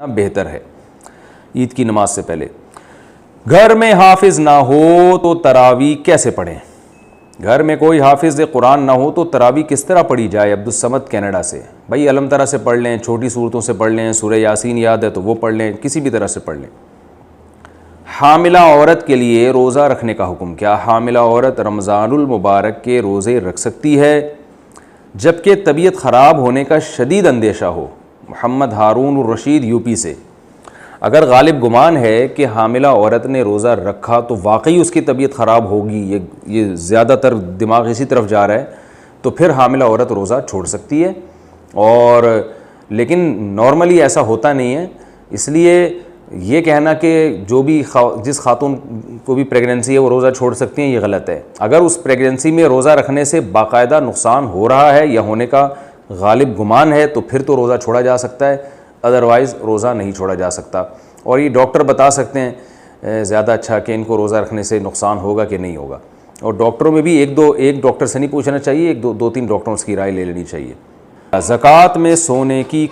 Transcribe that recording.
بہتر ہے عید کی نماز سے پہلے۔ گھر میں حافظ نہ ہو تو تراویح کیسے پڑھیں؟ گھر میں کوئی حافظ قرآن نہ ہو تو تراویح کس طرح پڑھی جائے؟ عبدالصمد کینیڈا سے۔ بھائی علم ترا سے پڑھ لیں، چھوٹی صورتوں سے پڑھ لیں، سورہ یاسین یاد ہے تو وہ پڑھ لیں، کسی بھی طرح سے پڑھ لیں۔ حاملہ عورت کے لیے روزہ رکھنے کا حکم کیا؟ حاملہ عورت رمضان المبارک کے روزے رکھ سکتی ہے جبکہ طبیعت خراب ہونے کا شدید اندیشہ ہو۔ محمد ہارون الرشید یو پی سے۔ اگر غالب گمان ہے کہ حاملہ عورت نے روزہ رکھا تو واقعی اس کی طبیعت خراب ہوگی، یہ زیادہ تر دماغ اسی طرف جا رہا ہے، تو پھر حاملہ عورت روزہ چھوڑ سکتی ہے۔ اور لیکن نارملی ایسا ہوتا نہیں ہے، اس لیے یہ کہنا کہ جو بھی جس خاتون کو بھی پریگننسی ہے وہ روزہ چھوڑ سکتی ہیں، یہ غلط ہے۔ اگر اس پریگننسی میں روزہ رکھنے سے باقاعدہ نقصان ہو رہا ہے یا ہونے کا غالب گمان ہے تو پھر تو روزہ چھوڑا جا سکتا ہے، ادروائز روزہ نہیں چھوڑا جا سکتا۔ اور یہ ڈاکٹر بتا سکتے ہیں زیادہ اچھا کہ ان کو روزہ رکھنے سے نقصان ہوگا کہ نہیں ہوگا۔ اور ڈاکٹروں میں بھی ایک ڈاکٹر سے نہیں پوچھنا چاہیے، دو تین ڈاکٹروں کی رائے لے لینی چاہیے۔ زکوٰۃ میں سونے کی